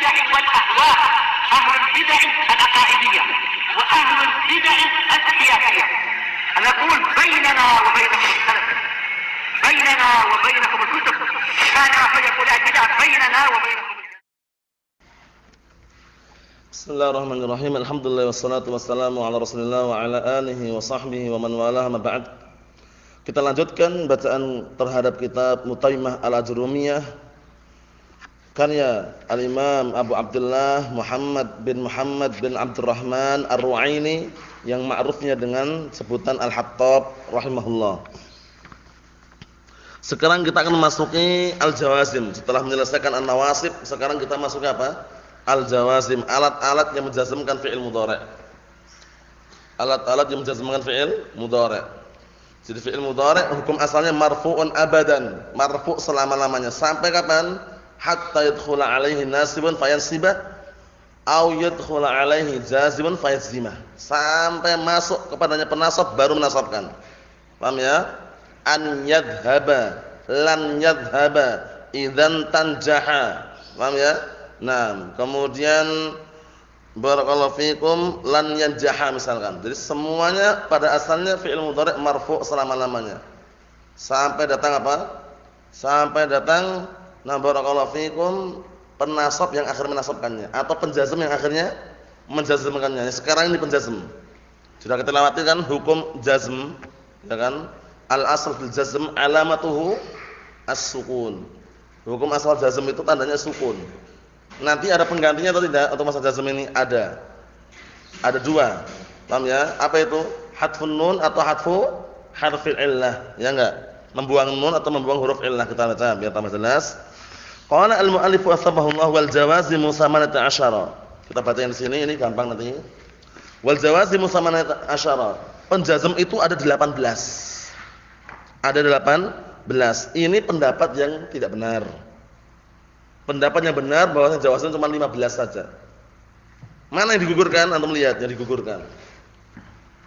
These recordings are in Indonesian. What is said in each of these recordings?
البدع والأهواء، أهل البدع العقائدية وأهل البدع السياسية. نقول بيننا وبينكم السلف، بيننا وبينكم الكتب، كان فيقول البدع بيننا وبينكم. Bismillahirrahmanirrahim. Alhamdulillah wassalatu wassalamu ala Rasulillah wa ala alihi wa sahbihi wa man walaha ma ba'd. Kita lanjutkan bacaan terhadap kitab Mutaimah Al-Ajrumiyah karya Al-Imam Abu Abdullah Muhammad bin Abdurrahman Ar-Ru'aini yang ma'rufnya dengan sebutan Al-Hattab rahimahullah. Sekarang kita akan memasuki Al-Jawazim. Setelah menyelesaikan An-Nawasib, sekarang kita masuk apa? Al-Jawazim, alat-alat yang menjazmkan fi'il mudhari'. Alat-alat yang menjazmkan fi'il mudhari'. Jadi fi'il mudhari' hukum asalnya marfu'un abadan, marfu' selama-lamanya. Sampai kapan? Hatta yadkhula 'alaihi nasibun fayansibah aw yadkhula 'alaihi jazibun fayazimah. Sampai masuk kepadanya penasab baru menasabkan. Paham ya? An yadhhaba, lan yadhhaba, idzan tanjaha. Paham ya? Nah, kemudian barakallahu fikum lan yanjaha misalkan. Jadi semuanya pada asalnya fi'il mudhari' marfu' selama-lamanya. Sampai datang apa? Sampai datang barakallahu fikum penasab yang akhir menasabkannya atau penjazm yang akhirnya menjazmkannya. Sekarang ini penjazm. Sudah kita lewati kan hukum jazm, ya kan? Al-asl fil jazm alamatuhu as-sukun. Hukum asal jazm itu tandanya sukun. Nanti ada penggantinya atau tidak untuk masalah jazm ini? Ada. Ada dua. Paham ya? Apa itu? Hadfun nun atau hadfu harfil illah. Ya enggak? Membuang nun atau membuang huruf illah. Kita baca biar tambah jelas. Qala al-mu'allif wasabahullah wal jawazimu samanata asyara. Kita baca yang di sini, ini gampang nanti. Wal jawazimu samanata asyara. Penjazm itu ada 18. Ada 18. Ini pendapat yang tidak benar. Pendapat yang benar bahwa jawazan cuma 15 saja. Mana yang digugurkan? Antum lihat yang digugurkan.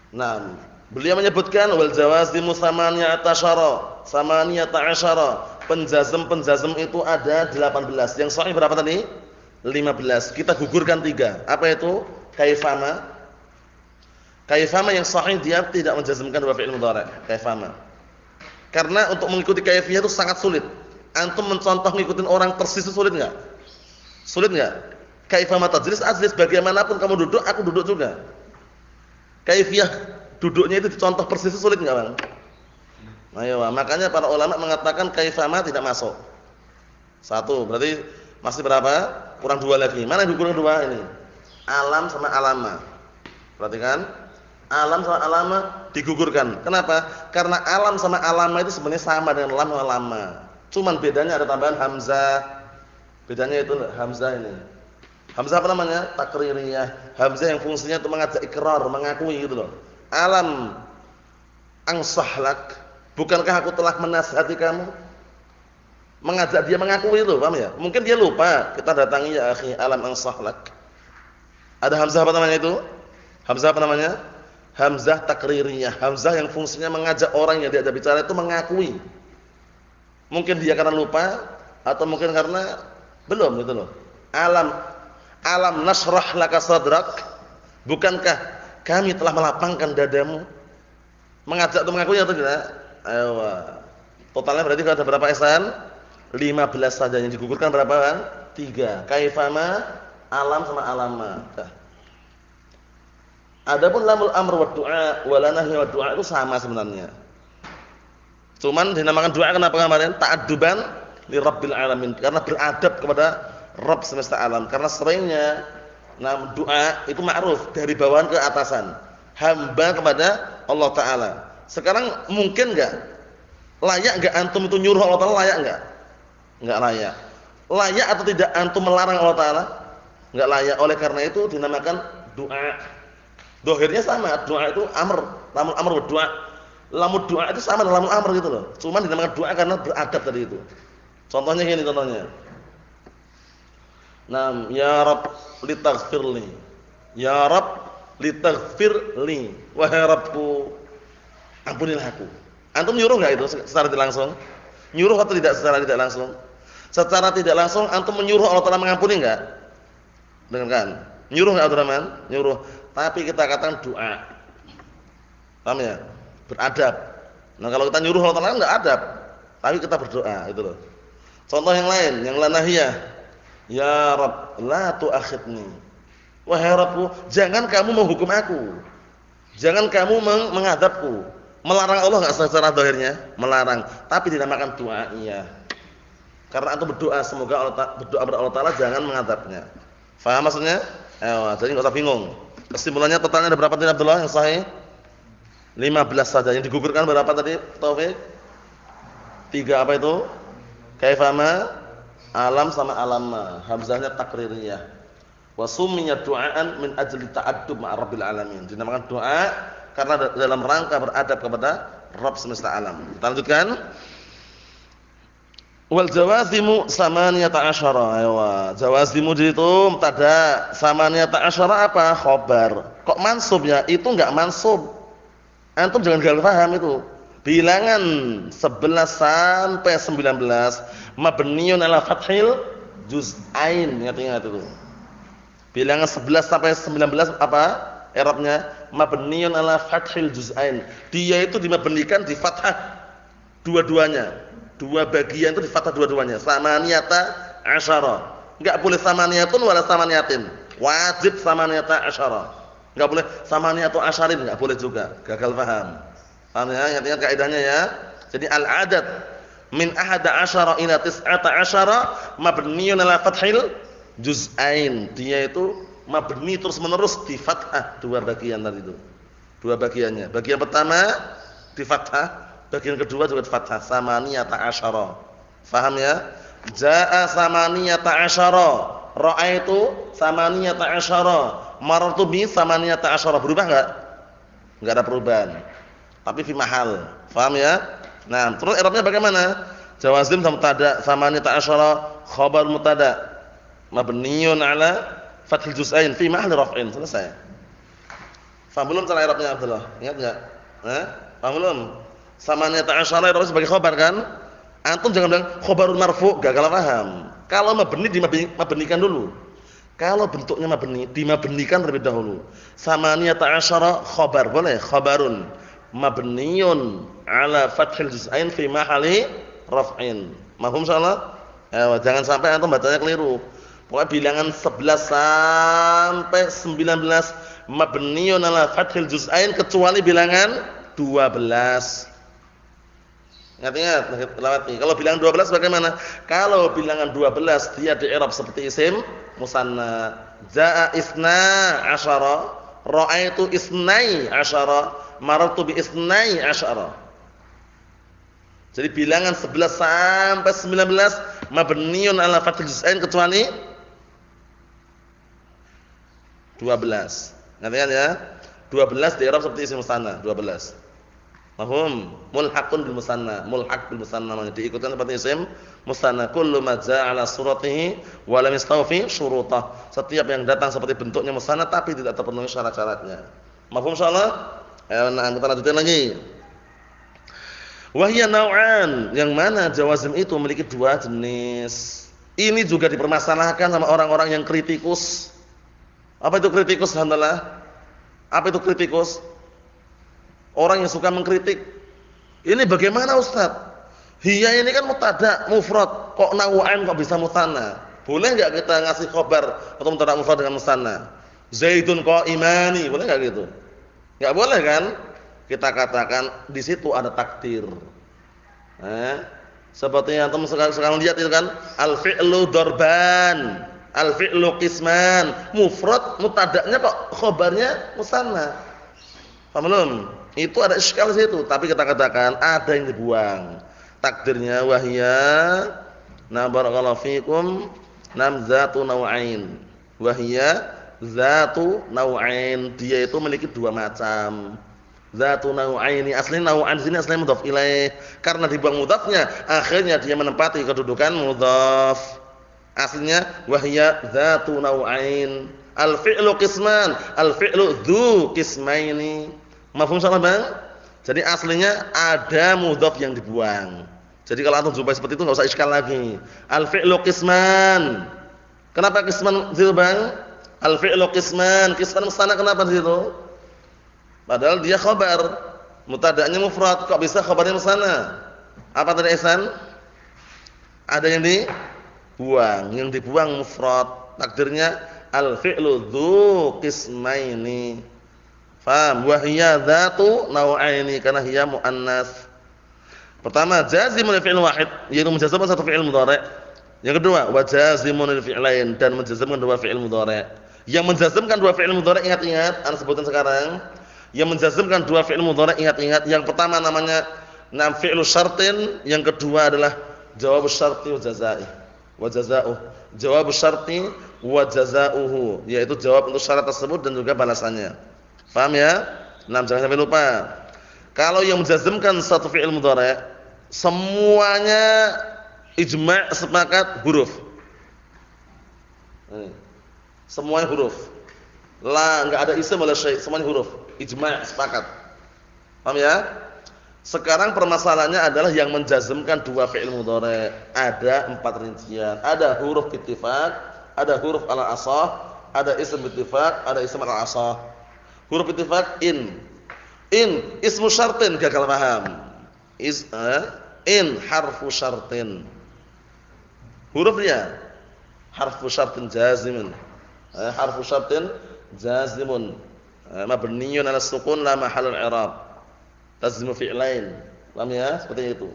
Nah, beliau menyebutkan wal jawazimu samaniyata asyara. Penjazm itu ada 18. Yang sahih berapa tadi? 15. Kita gugurkan 3. Apa itu? Kaifama. Kaifama yang sahih dia tidak menjazmkan dua fi'il mudhari'. Kaifama. Karena untuk mengikuti kaifiyah itu sangat sulit. Antum mencontoh ngikutin orang persis itu sulit enggak? Sulit enggak? Kaifama tajlis ajlis, bagaimanapun kamu duduk, aku duduk juga. Kaifiyah duduknya itu dicontoh persis itu sulit enggak, Bang? Ayo, makanya para ulama mengatakan kaifama tidak masuk. Satu, berarti masih berapa? Kurang 2 lagi. Mana yang kurang 2 ini? Alam sama alama. Perhatikan. Alam sama alama digugurkan. Kenapa? Karena alam sama alama itu sebenarnya sama dengan lam sama lama. Cuman bedanya ada tambahan hamzah. Bedanya itu hamzah ini. Hamzah apa namanya? Takririyah. Hamzah yang fungsinya itu mengajak ikrar, mengakui gitu loh. Alam angsahlak. Bukankah aku telah menasihati kamu? Mengajak dia mengakui itu, paham ya? Mungkin dia lupa. Kita datangi ya akhi, alam angsahlak. Ada hamzah apa namanya itu? Hamzah apa namanya? Hamzah takririyah. Hamzah yang fungsinya mengajak orang yang diajak bicara itu mengakui. Mungkin dia karena lupa atau mungkin karena belum gitu loh. Alam nasrah laka sadrak. Bukankah kami telah melapangkan dadamu? Mengajak atau mengakui atau tidak? Ayo. Totalnya berarti ada berapa ihsan? 15 saja. Yang digugurkan berapa kan? 3. Kaifama, alam sama alama. Adapun lamul amr wa du'a wa la nahy wa du'a itu sama sebenarnya. Cuman dinamakan doa kenapa kemarin? Ta'adduban li rabbil alamin, karena beradab kepada Rabb semesta alam. Karena seringnya doa itu ma'ruf dari bawahan ke atasan. Hamba kepada Allah taala. Sekarang mungkin enggak? Layak enggak antum itu nyuruh Allah taala, layak enggak? Enggak layak. Layak atau tidak antum melarang Allah taala? Enggak layak. Oleh karena itu dinamakan doa. Dohirnya sama, doa itu amr, lamul amr wa doa. Lamul doa itu sama dengan lamul amr gitu loh. Cuman dinamakan doa karena beradab tadi itu. Contohnya gini contohnya. Naam, ya Rabb litaghfirli. Ya Rabb litaghfirli. Wahai Rabbku, ampunilah aku. Antum nyuruh enggak itu secara tidak langsung? Nyuruh atau tidak secara tidak langsung? Secara tidak langsung antum menyuruh Allah Taala mengampuni enggak? Dengarkan. Nyuruh enggak Abdurrahman? Nyuruh. Tapi kita katakan doa. Paham ya? Beradab. Nah, kalau kita nyuruh Allah Ta'ala enggak adab. Tapi kita berdoa, itu loh. Contoh yang lain, yang la nahiyah. Ya Rabb, la tu'akhidni. Wahai Rabbku, jangan kamu menghukum aku. Jangan kamu mengadabku. Melarang Allah enggak secara zahirnya? Melarang, tapi dinamakan doa iya. Karena antum berdoa semoga berdoa kepada Allah Ta'ala jangan mengadabnya. Faham maksudnya? Jadi enggak usah bingung. Kesimpulannya totalnya ada berapa tadi Abdullah yang sahih? 15 saja. Yang digugurkan berapa tadi Taufik? 3 apa itu? Kaifama, alam sama alamma. Hamzahnya takririyah. Wa summiya du'aan min ajli ta'addub ma'a rabbil alamin. Dinamakan doa karena dalam rangka beradab kepada Rabb semesta alam. Kita lanjutkan. Wal jawazimu samaniyata asyara. Aywa. Jawazimu itu mubtada, samaniyata asyara apa? Khabar. Kok mansub ya? Itu enggak mansub. Antum jangan gagal paham itu. Bilangan 11 sampai 19 mabniun ala fathil juz'ain. Ingat-ingat itu. Bilangan 11 sampai 19 apa? I'rabnya mabniun ala fathil juz'ain. Dia itu dimabnikan di fathah dua-duanya. Dua bagian itu di fathah dua-duanya. Samaniyata asyara. Enggak boleh samaniyatun wala samaniyatin. Wajib samaniyata asyara. Enggak boleh samaniyatu asyarin, enggak boleh juga. Gagal paham. Paham ya? Ingat-ingat kaidahnya ya. Jadi al-adad min ahada asyara ila tis'ata asyara mabniun ala fathil juz'ain. Dia itu mabni terus menerus di fathah dua bagian tadi itu. Dua bagiannya. Bagian pertama di fathah, bagian kedua juga di fathah. Samaniyata asyara. Paham ya? Jaa samaniyata asyara. Ra'aitu samaniyata asyara. Marartu bi samaniyata asyara. Berubah enggak? Enggak ada perubahan. Tapi fi mahal. Paham ya? Nah, terus i'rabnya bagaimana? Jawazim sama mubtada, samaniyata asyara khabar mubtada. Mabniun ala fathil juz'ain fi mahall raf'in. Selesai. Paham belum cara i'rabnya Abdullah? Ingat enggak? Paham belum? Samaniyata asyara i'rabnya sebagai khabar kan? Antum jangan bilang khabarun marfu', gagal paham. Kalau mabni dimabnikan dulu. Kalau bentuknya mabni dimabnikan terlebih dahulu. Samaniyata asyara khabar, boleh? Khabarun mabniun ala fathil juz'ain fi mahalli raf'in. Mafhum insyaallah? Jangan sampai antum bacanya keliru. Pokoknya bilangan 11 sampai 19 mabniun ala fathil juz'ain kecuali bilangan 12. Ingat-ingat, lewati. Kalau bilangan 12 bagaimana? Kalau bilangan 12 dia di i'rab seperti isim musanna. Jaa isna asyara, ra'aitu isnai asyara, marartu bi isnai asyara. Jadi bilangan 11 sampai 19 mabniun ala fathil juz'ain kecuali 12. Ingat ya? 12 di i'rab seperti isim musanna, 12. Mahum mulhaqun bil musanna, mulhaq bil musanna namanya diikutkan seperti isim musanna. Kullu ma jaa ala suratihi wa lam yastawfi syurutah. Setiap yang datang seperti bentuknya musanna tapi tidak terpenuhi syarat-syaratnya. Mahum insyaallah? Nah, kita lanjutin lagi. Wa hiya naw'an, yang mana jawazim itu memiliki dua jenis. Ini juga dipermasalahkan sama orang-orang yang kritikus. Apa itu kritikus alhamdulillah? Apa itu kritikus? Orang yang suka mengkritik. Ini bagaimana Ustaz? Hiya ini kan mubtada, mufrad, kok naw'an kok bisa musanna? Boleh enggak kita ngasih khabar atau mubtada mufrad dengan musanna? Zaidun qa'imani, boleh enggak gitu? Enggak boleh kan? Kita katakan di situ ada takdir. Seperti yang teman sekarang lihat itu kan, al-fi'lu darban, al-fi'lu qisman, mufrad mubtada'nya kok khabarnya musanna. Paham belum? Itu ada iskal di situ, tapi kita katakan ada yang dibuang. Takdirnya wahya na barakallahu fikum nam zatu naw'ain. Wahya zatu naw'ain, dia itu memiliki dua macam. Zatu naw'aini, aslinya naw'an di sini aslinya mudhaf ilaih. Karena dibuang mudhafnya, akhirnya dia menempati kedudukan mudhaf. Aslinya wahya zatu naw'ain. Al-fi'lu qisman, al-fi'lu dzu qismaini. Mafhum salah Bang? Jadi aslinya ada mudhaf yang dibuang. Jadi kalau antum jumpai seperti itu enggak usah iskal lagi. Al-fi'lu qisman. Kenapa qisman itu Bang? Al-fi'lu qisman. Qisman mustana kenapa di situ? Padahal dia khabar. Mubtada'nya mufrad, kok bisa khabarnya mustana? Apa tadi Ihsan? Ada yang dibuang mufrad. Takdirnya al-fi'lu dzu qismaini. Faham? Wa hiya dzatu naw'aini karena hiya muannas. Pertama, jazimun lil fi'il wahid, yaitu menjazmkan satu fi'il mudhari'. Yang kedua, wa jazimun lil fi'lain, dan menjazmkan dua fi'il mudhari'. Yang menjazmkan dua fi'il mudhari', ingat-ingat, ana sebutkan sekarang. Yang menjazmkan dua fi'il mudhari', ingat-ingat. Yang pertama namanya fi'lu syartin, yang kedua adalah jawabus syarti wa jazaa'i. Wa jazaa'uh. Jawabus syarti wa jazaa'uhu, yaitu jawab untuk syarat tersebut dan juga balasannya. Paham ya? Jangan sampai lupa. Kalau yang menjazmkan satu fi'il mudhari' semuanya ijma' sepakat huruf. Semuanya huruf. Enggak ada isim wala syai', semuanya huruf. Ijma' sepakat. Paham ya? Sekarang permasalahannya adalah yang menjazmkan dua fi'il mudhari'. Ada 4 rincian. Ada huruf ittifaq, ada huruf ala asah, ada isim ittifaq, ada isim ala asah. Huruf ittifaq in ismu syartin, gagal paham. In harfu syartin. Hurufnya harfu syartin jazimun. Harfu syartin jazimun. Mabniyun 'ala sukun la mahalla al-i'rab. Tazmu fi'lain. Paham ya? Seperti itu.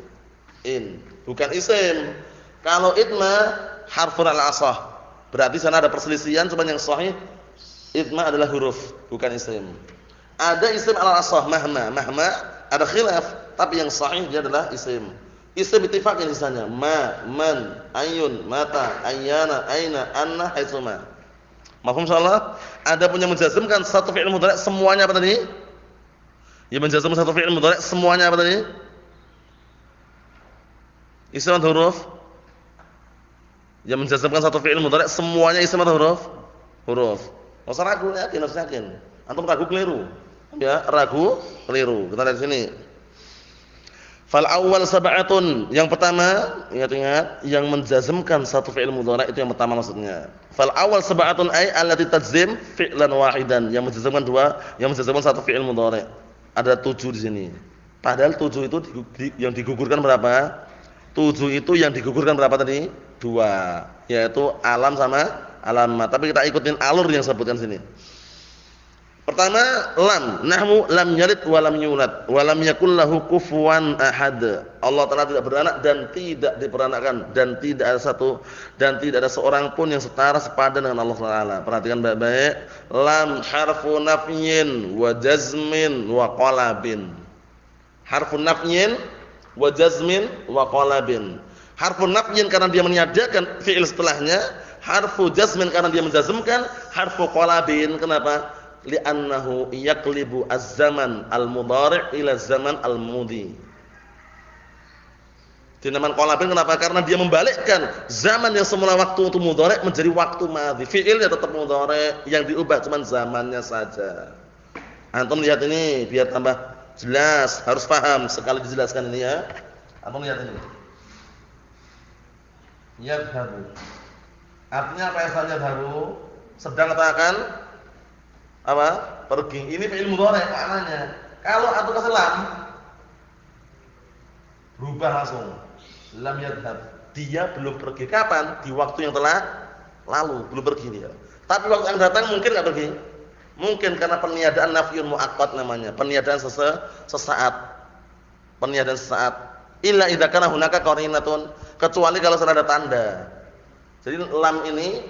In bukan isim. Kalau itma harfun al-asah. Berarti sana ada perselisihan, cuma yang sahih itma adalah huruf, bukan isim. Ada isim al-asah mahma ada khilaf, tapi yang sahih dia adalah isim. Isim ittifaq yang misalnya ma, man, ayun, mata, ayyana, aina, anna, haitsuma. Mafhum insyaallah? Ada punya menjazmkan satu fi'il mudhari' semuanya apa tadi? Yang menjazmkan satu fi'il mudhari' semuanya apa tadi? Isim atau huruf? Yang menjazmkan satu fi'il mudhari' semuanya isim atau huruf? Huruf. Enggak usah ragu, yakin, harus yakin. Antum ragu keliru. Ya, ragu keliru. Kita lihat sini. Fal awwal sab'atun, yang pertama, ingat-ingat, yang menjazmkan satu fi'il mudhari' itu yang pertama maksudnya. Fal awwal sab'atun ay allati tajzim fi'lan wahidan, yang menjazmkan satu fi'il mudhari'. Ada 7 di sini. Padahal 7 itu yang digugurkan berapa? 7 itu yang digugurkan berapa tadi? 2, yaitu alam sama alamat. Tapi kita ikutin alur yang sebutkan sini. Pertama, lam, nahwu lam yalid wa lam yulad wa lam yakul lahu kufuwan ahad. Allah Taala tidak beranak dan tidak diperanakkan, dan tidak ada seorang pun yang setara sepadan dengan Allah Taala. Perhatikan baik-baik. Lam harfu nafyin wa jazmin wa qalabin. Harfu nafyin wa jazmin wa qalabin. Harfu nafyin karena dia meniadakan fi'il setelahnya, harfu jazmin karena dia menjazmkan, harfu qalabin kenapa? Li'annahu yaqlibu az-zaman al-mudhari' ila zaman al-mudhi. Dinamakan qalabin kenapa? Karena dia membalikkan zaman yang semula waktu untuk mudhari' menjadi waktu madhi. Fi'ilnya tetap mudhari', yang diubah cuma zamannya saja. Antum lihat ini biar tambah jelas, harus paham sekali dijelaskan ini ya. Antum lihat ini. Yadhabu. Artinya apa asalnya yadhabu? Sedang atau akan? Apa? Pergi. Ini fi'il mudhari' maknanya. Kalau antum kasih lam, berubah langsung. Lam yadhhab. Dia belum pergi. Kapan? Di waktu yang telah lalu, belum pergi dia. Tapi waktu yang datang mungkin enggak pergi. Mungkin karena peniadaan nafyun muaqqat namanya, peniadaan sesaat. Peniadaan sesaat. Illa idza kana hunaka qarinatun, kecuali kalau sudah ada tanda. Jadi lam ini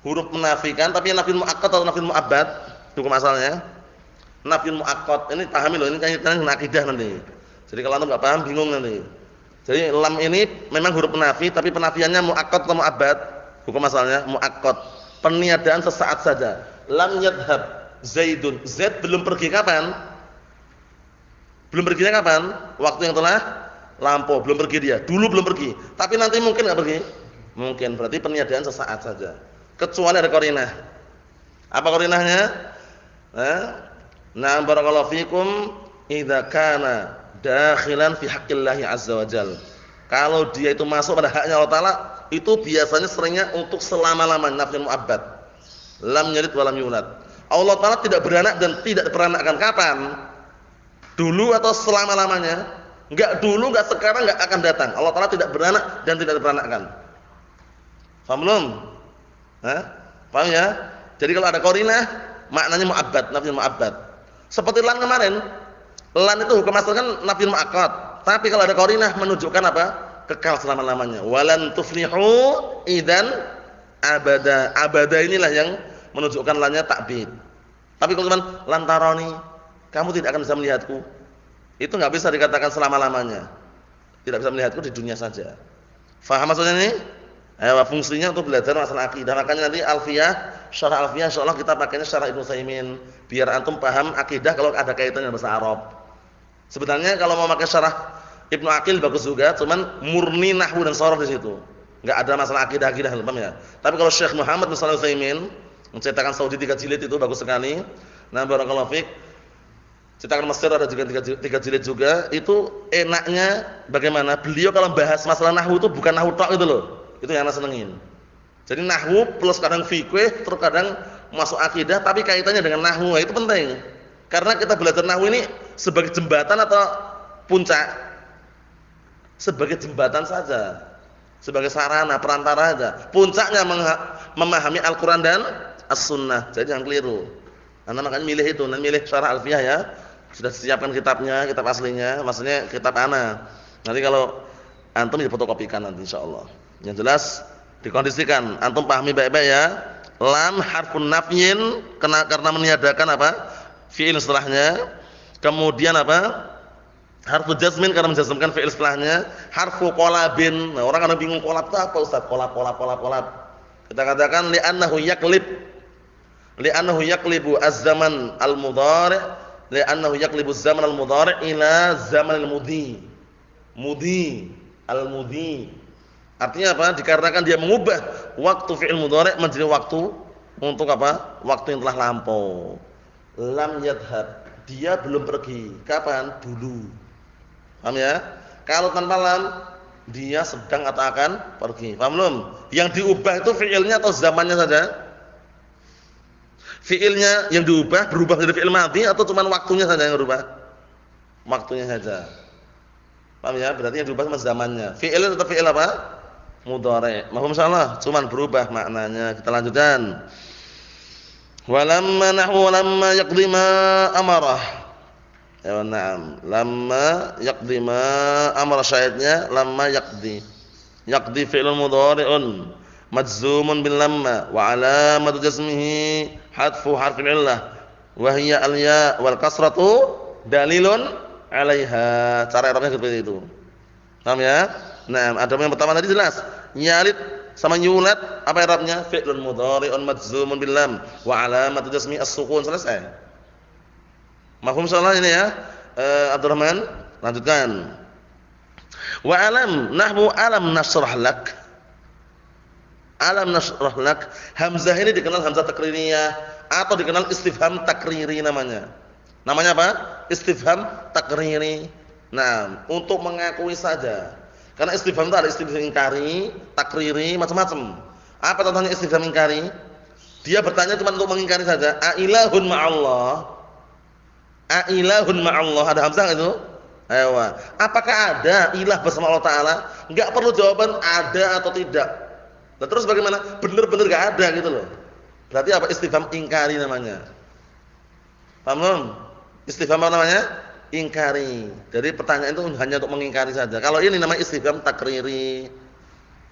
huruf menafikan, tapi nafyun muaqqat atau nafyun muabbad? Hukum asalnya nafyun muaqqat. Ini pahami loh, ini kaitannya dengan akidah nanti. Jadi kalau antum enggak paham bingung nanti. Jadi lam ini memang huruf penafi, tapi penafiannya muaqqat atau muabbad? Hukum asalnya muaqqat. Peniadaan sesaat saja. Lam yadhhab Zaidun. Zaid belum pergi kapan? Belum perginya kapan? Waktu yang telah lampau, belum pergi dia. Dulu belum pergi, tapi nanti mungkin enggak pergi. Mungkin, berarti peniadaan sesaat saja. Kecuali ada qarinah. Apa qarinahnya? Nah, barakallahu fikum idza kana dakhilan fi haqqillahi azza wajal. Kalau dia itu masuk pada haknya Allah Taala, itu biasanya seringnya untuk selama-lamanya, nafyun muabbad. Lam yalid wa lam yulad. Allah Ta'ala tidak beranak dan tidak diperanakkan. Kapan? Dulu atau selama-lamanya? Enggak dulu, enggak sekarang, enggak akan datang. Allah Ta'ala tidak beranak dan tidak diperanakkan. Paham belum? Hah? Paham ya? Jadi kalau ada qarinah, maknanya mu'abbad, nafiyul mu'abbad. Seperti lan kemarin. Lan itu hukum asalnya kan nafiyul mu'akkad. Tapi kalau ada qarinah menunjukkan apa? Kekal selama-lamanya. Walan tuflihu idan abada. Abada inilah yang menunjukkan lannya takbid. Tapi kalau cuman lantaroni, kamu tidak akan bisa melihatku. Itu enggak bisa dikatakan selama-lamanya. Tidak bisa melihatku di dunia saja. Faham maksudnya ini? Fungsinya untuk belajar masalah akidah. Makanya nanti Alfiyah, syarah Alfiyah insyaallah kita pakainya syarah Ibnu Utsaimin biar antum paham akidah kalau ada kaitannya dengan bahasa Arab. Sebenarnya kalau mau pakai syarah Ibnu Aqil bagus juga, cuman murni nahwu dan sharaf di situ. Enggak ada masalah akidah-akidah, paham ya? Tapi kalau Syekh Muhammad bin Shalih Al-Utsaimin mencetakan Saudi 3 jilid itu bagus sekali. Nah, barakallahu fiik. Cetakan Mesir ada juga 3 jilid juga. Itu enaknya bagaimana? Beliau kalau bahas masalah nahwu itu bukan nahwu tok gitu loh. Itu yang ana senengin. Jadi nahwu plus kadang fikih, terus kadang masuk akidah tapi kaitannya dengan nahwu. Itu penting. Karena kita belajar nahwu ini sebagai jembatan atau puncak? Sebagai jembatan saja. Sebagai sarana, perantara saja. Puncaknya memahami Al-Qur'an dan As-Sunnah. Jadi jangan keliru. Anda makanya milih itu, nanti milih syarah Alfiyah ya. Sudah disiapkan kitabnya, kitab aslinya, maksudnya kitab ana. Nanti kalau antum difotokopikan nanti insyaallah. Yang jelas dikondisikan, antum pahami baik-baik ya. Lam harfun nafyin karena meniadakan apa? Fi'il setelahnya. Kemudian apa? Harfu jazmin karena menjazmkan fi'il setelahnya. Harfu qalabin. Nah, orang kadang bingung qalab itu apa Ustaz? Qalab. Kita katakan li'annahu yaqlib. Li'annahu yaqlibu az-zaman al-mudhari', li'annahu yaqlibu az-zaman al-mudhari' ila zaman al-mudhi. Mudhi, al-mudhi. Artinya apa? Dikarenakan dia mengubah waktu fi'il mudhari' menjadi waktu untuk apa? Waktu yang telah lampau. Lam yadhhab, dia belum pergi. Kapan? Dulu. Paham ya? Kalau tanpa lam, dia sedang atau akan pergi. Paham belum? Yang diubah itu fi'ilnya atau zamannya saja? Fi'ilnya yang diubah berubah dari fi'il madhi atau cuma waktunya saja yang berubah? Waktunya saja. Paham ya? Berarti yang diubah cuma zamannya. Fi'ilnya tetap fi'il apa? Mudhari'. Mahfum insyaallah, cuma berubah maknanya. Kita lanjutkan. Walamma nahwu lamma yaqdi ma amarah. Ya na'am. Lamma yaqdi ma amara, syahidnya lamma yaqdi. Yaqdi fi'lun mudhari'un majzumun bil lamma wa alamatu jazmihi hadfu harfil illah wa hiya al-ya wal kasratu dalilun 'alaiha. Cara i'rabnya seperti itu. Paham ya? Nah, ada yang pertama tadi jelas. Yalid sama yulad apa i'rabnya? Fi'lun mudhari'un majzumun bil lam wa alamatu jazmi as-sukun. Selesai. Mafhum insyaallah ini ya. Abdurrahman, lanjutkan. Wa alam nahwu alam nasrah lak. Alam nasrah lak. Hamzah ini dikenal hamzah takririyah atau dikenal istifham takriri namanya. Namanya apa? Istifham takriri. Nah, untuk mengakui saja. Karena istifham itu ada istifham ingkari, takriri, macam-macam. Apa contohnya istifham ingkari? Dia bertanya cuma untuk mengingkari saja. A ilahun ma'allah. A ilahun ma'allah. Ada hamzah itu? Ayo. Apakah ada ilah bersama Allah Ta'ala? Enggak perlu jawaban ada atau tidak. Nah, terus bagaimana? Benar-benar enggak ada gitu loh. Berarti apa? Istifham ingkari namanya. Paham belum? Istifham apa namanya? Ingkari. Jadi pertanyaan itu hanya untuk mengingkari saja. Kalau ini namanya istifham takriri.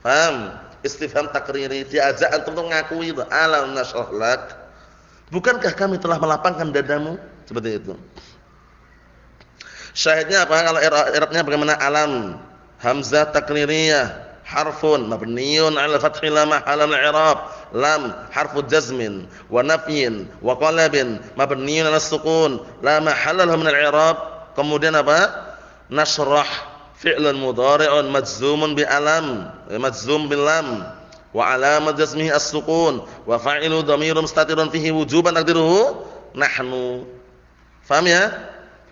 Paham? Istifham takriri. Diajak antum untuk ngakui itu. Alam nashrah lak. Bukankah kami telah melapangkan dadamu? Seperti itu. Syahidnya apa? Kalau i'rabnya bagaimana? Alam hamzah takririyah harfun mabniyun 'ala fathi la mahala min i'rab. Lam harfu jazmin wa nafyin wa qalbin mabniyun 'ala sukun la mahala lahu min al-i'rab. Kemudian apa? Nasrah fi'lun mudhari'un majzumun bi alam, majzum bil lam wa 'alamat jazmihi as-sukun wa fa'ilu dhamirun mustatirun fihi wujuban taqdiruhu nahnu. Paham ya?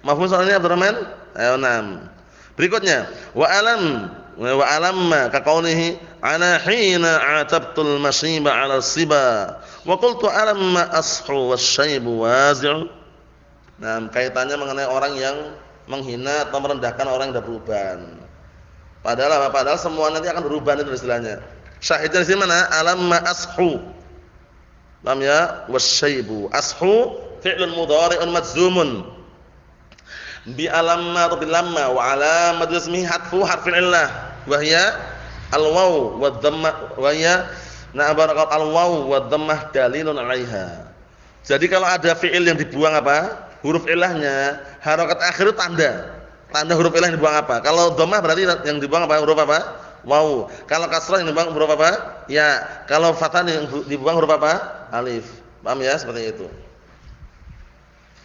Mafhum soalnya Abdurrahman? Ayo, 6. Berikutnya, wa alam wa alamma ka qawlihi ana hina atabtul mashiba 'ala siba wa qultu alamma ashu wasyaibu wazi'u. Nah, kaitannya mengenai orang yang menghina atau merendahkan orang yang sudah beruban. Padahal apa? Padahal semua nanti akan beruban itu istilahnya. Syahidnya di sini mana? Alamma ashu. Paham ya? Wasyaibu. Ashu fi'lun mudhari'un majzumun bi alamma atau bil lamma wa alamat ismihi hadfu harfil illah wa hiya al-waw wa dhammah wa hiya na'barakat al-waw wa dhammah dalilun 'alaiha. Jadi kalau ada fi'il yang dibuang apa? Huruf ilahnya, harakat akhir itu tanda. Tanda huruf ilah yang dibuang apa? Kalau dhammah berarti yang dibuang apa? Huruf apa? Waw. Kalau kasrah yang dibuang huruf apa? Ya. Kalau fathah yang dibuang huruf apa? Alif. Paham ya? Seperti itu.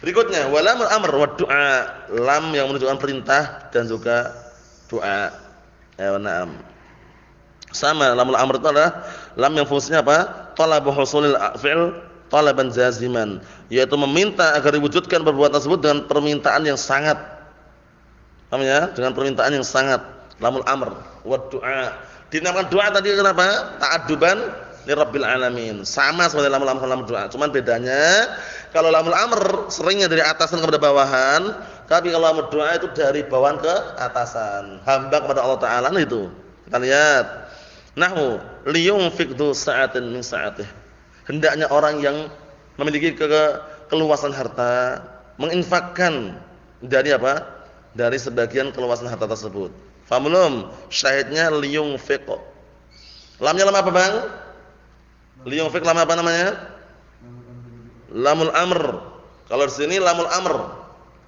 Berikutnya walamul amr wa du'a, lam yang menunjukkan perintah dan juga doa. Ya, na'am. Sama lamul amr itu adalah lam yang fungsinya apa? Talabu husulil fi'l talaban jaziman, yaitu meminta agar diwujudkan perbuatan tersebut dengan permintaan yang sangat. Paham ya? Dengan permintaan yang sangat. Lamul amr wa du'a. Dinamakan doa tadi kenapa? Ta'adduban li rabbil alamin. Sama seperti lamul amr lamul doa. Cuman bedanya kalau lamul amr seringnya dari atasan kepada bawahan, tapi kalau lamul doa itu dari bawahan ke atasan. Hamba kepada Allah Taala itu. Kita lihat. Nahwu liyunfiq dzu sa'atin min sa'atihi. Hendaknya orang yang memiliki keluasan harta menginfakkan dari apa? Dari sebagian keluasan harta tersebut. Faham belum? Syahidnya liyunfiq. Lamnya lam apa, Bang? Liyunfiq lam apa namanya? Lamul amr. Kalau di sini lamul amr.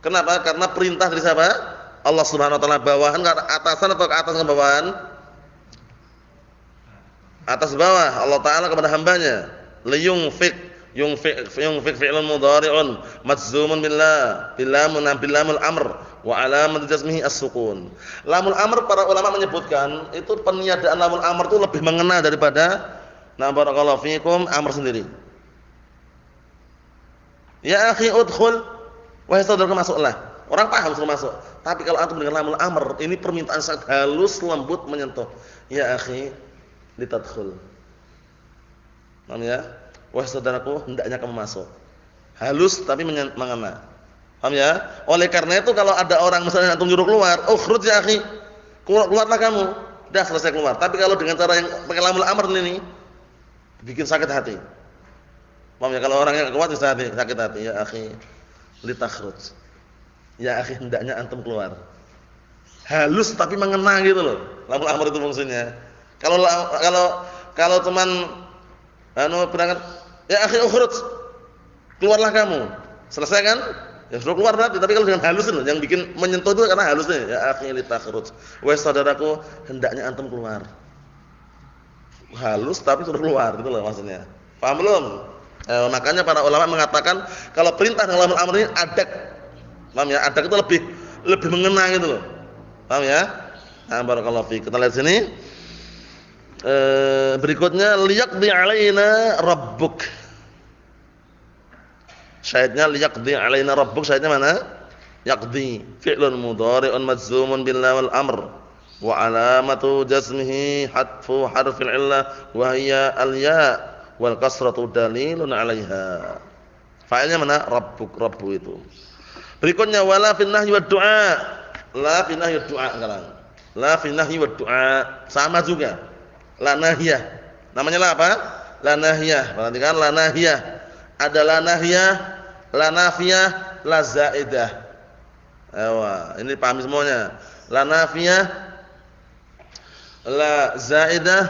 Kenapa? Karena perintah dari siapa? Allah Subhanahu wa taala. Bawahan ke atasan atau ke atas ke bawahan? Atas bawah. Allah Taala kepada hambanya. Liyunfiq. Yunfiq fi'lun mudhari'un majzumun billah bilamul amr wa alamat jazmihi as-sukun. Lamul amr para ulama menyebutkan itu peniadaan lamul amr itu lebih mengena daripada na barakallahu fikum amr sendiri. Ya akhi udkhul, wahai saudaraku masuklah. Orang paham suruh masuk. Tapi kalau antum dengan lamul amr, ini permintaan sangat halus, lembut, menyentuh. Ya akhi, litadkhul. Paham ya? Wahai saudaraku, hendaknya kamu masuk. Halus tapi mengena. Paham ya? Oleh karena itu kalau ada orang misalnya antum nyuruh keluar, ukhruj ya akhi. Keluarlah kamu. Sudah selesai keluar. Tapi kalau dengan cara yang pakai lamul amr ini bikin sakit hati. Paham ya? Kalau orang yang kuat sakit hati. Ya akhi, litakhruj. Ya akhi, hendaknya antum keluar. Halus tapi mengena gitu loh. Lamul amr itu fungsinya. Kalau teman berangkat, ya akhi ukhruj. Keluarlah kamu. Selesai kan? Ya suruh keluar berarti, tapi kalau dengan halus loh, yang bikin menyentuh itu karena halusnya. Ya akhi litakhruj. Wahai saudaraku, hendaknya antum keluar. Halus tapi suruh keluar gitu loh maksudnya. Paham belum? Makanya para ulama mengatakan kalau perintah dalam amr ini adak. Paham ya? Adak itu lebih mengena gitu loh. Paham ya? Nah, barakallahu fiik. Kita lihat sini. Berikutnya liyaqdi alaina rabbuk. Syahidnya liyaqdi alaina rabbuk, syahidnya mana? Yaqdi fi'lun mudhari'un majzumun bil lam wal amr wa alamatu jazmihi hadfu harfil illah wa hiya al ya wal kasratu dalilun 'alaiha. Fa'ilnya mana? Rabbuk, rabbu itu. Berikutnya wala fil nahyi wad du'a. La fil nahyi wad du'a sekarang. La fil nahyi wad du'a sama juga. La nahiyah. Namanya la apa? La nahiyah. Perhatikan la nahiyah. Ada la nahiyah, la nafiyah, la zaidah. Ini paham semuanya. La nafiyah, la zaidah,